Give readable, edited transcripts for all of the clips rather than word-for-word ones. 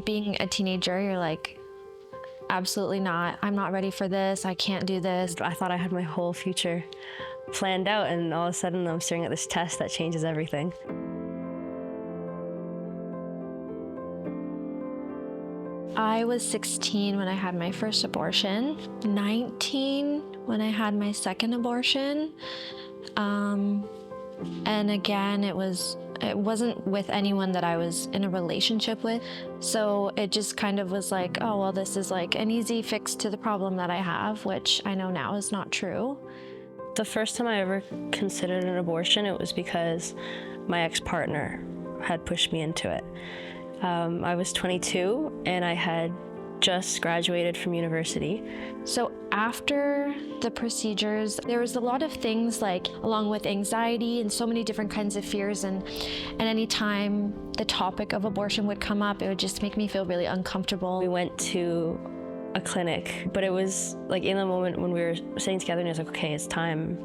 Being a teenager, you're like, absolutely not. I'm not ready for this. I can't do this. I thought I had my whole future planned out, and all of a sudden I'm staring at this test that changes everything. I was 16 when I had my first abortion, 19 when I had my second abortion. And again, it wasn't with anyone that I was in a relationship with. So it just kind of was like, oh, well, this is like an easy fix to the problem that I have, which I know now is not true. The first time I ever considered an abortion, it was because my ex-partner had pushed me into it. I was 22 and I had just graduated from university. So after the procedures, there was a lot of things like along with anxiety and so many different kinds of fears, and anytime the topic of abortion would come up, it would just make me feel really uncomfortable. We went to a clinic, but it was like in the moment when we were sitting together and it was like, okay, it's time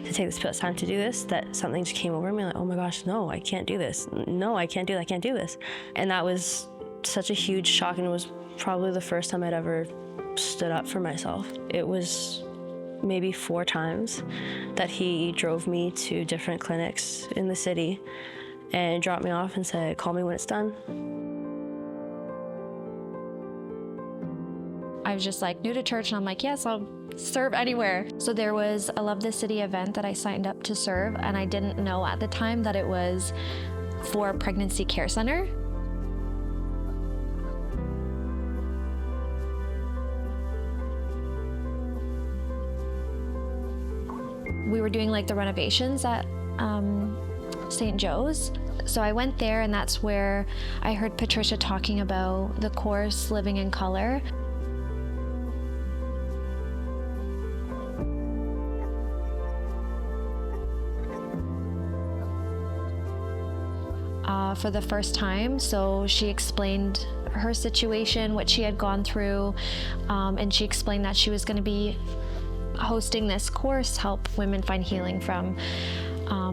to take this pill, it's time to do this, that something just came over me like, oh my gosh, no, I can't do this. No, I can't do that, I can't do this. And that was such a huge shock, and it was probably the first time I'd ever stood up for myself. It was maybe 4 times that he drove me to different clinics in the city and dropped me off and said, call me when it's done. I was just like new to church, and I'm like, yes, I'll serve anywhere. So there was a Love the City event that I signed up to serve, and I didn't know at the time that it was for a pregnancy care center. We were doing like the renovations at St. Joe's. So I went there, and that's where I heard Patricia talking about the course Living in Color. For the first time. So she explained her situation, what she had gone through, and she explained that she was going to be hosting this course, help women find healing from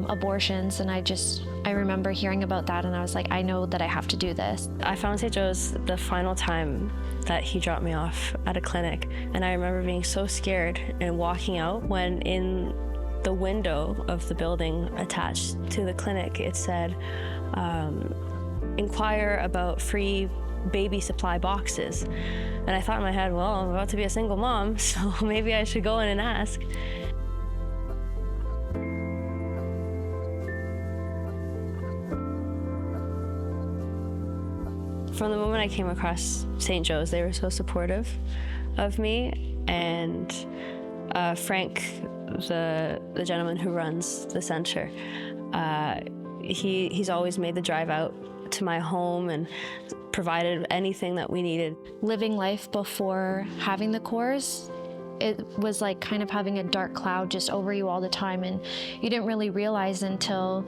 abortions. And I remember hearing about that, and I was like, I know that I have to do this. I found St. Joe's the final time that he dropped me off at a clinic, and I remember being so scared and walking out when in the window of the building attached to the clinic, it said, inquire about free baby supply boxes. And I thought in my head, well, I'm about to be a single mom, so maybe I should go in and ask. From the moment I came across St. Joe's, they were so supportive of me, and Frank, the gentleman who runs the center, he's always made the drive out to my home and provided anything that we needed. Living life before having the course, it was like kind of having a dark cloud just over you all the time, and you didn't really realize until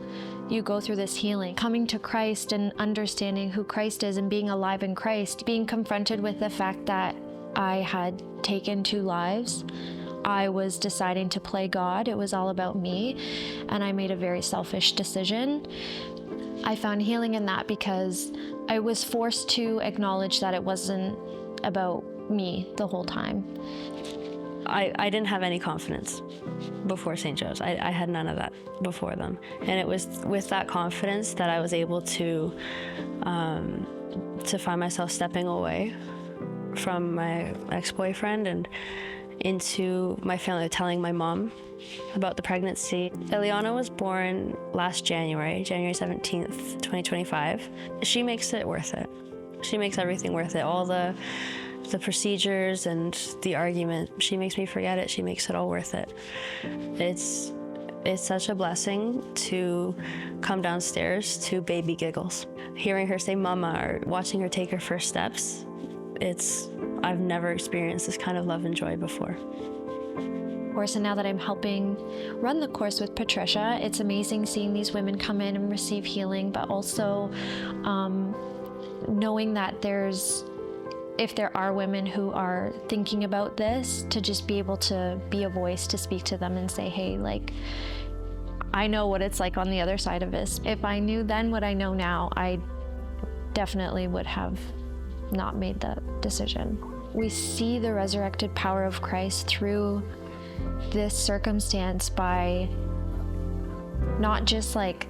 you go through this healing. Coming to Christ and understanding who Christ is and being alive in Christ, being confronted with the fact that I had taken 2 lives. I was deciding to play God. It was all about me, and I made a very selfish decision. I found healing in that because I was forced to acknowledge that it wasn't about me the whole time. I didn't have any confidence before St. Joe's. I had none of that before them. And it was with that confidence that I was able to find myself stepping away from my ex-boyfriend and into my family, telling my mom about the pregnancy. Eliana was born last January 17th, 2025. She makes it worth it. She makes everything worth it. All the procedures and the argument, she makes me forget it. She makes it all worth it. It's such a blessing to come downstairs to baby giggles. Hearing her say mama or watching her take her first steps, I've never experienced this kind of love and joy before. Course, and now that I'm helping run the course with Patricia, it's amazing seeing these women come in and receive healing, but also knowing that if there are women who are thinking about this, to just be able to be a voice to speak to them and say, hey, like, I know what it's like on the other side of this. If I knew then what I know now, I definitely would have not made the decision. We see the resurrected power of Christ through this circumstance by not just like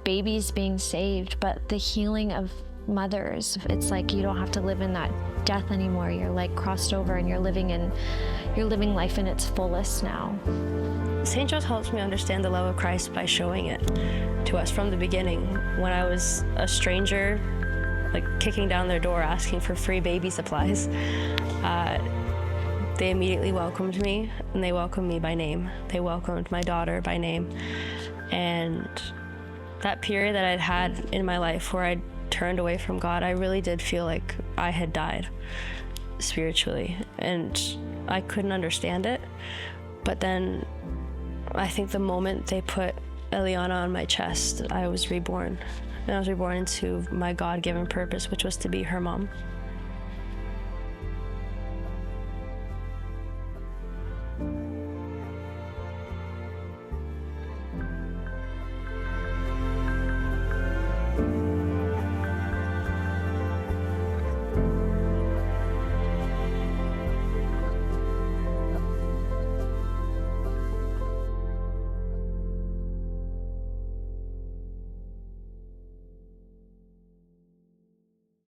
babies being saved, but the healing of mothers. It's like you don't have to live in that death anymore. You're like crossed over and you're living life in its fullest now. St. Joe's helps me understand the love of Christ by showing it to us from the beginning. When I was a stranger, like kicking down their door asking for free baby supplies, they immediately welcomed me, and they welcomed me by name. They welcomed my daughter by name. And that period that I'd had in my life where I'd turned away from God, I really did feel like I had died spiritually, and I couldn't understand it. But then I think the moment they put Eliana on my chest, I was reborn. And I was reborn into my God-given purpose, which was to be her mom.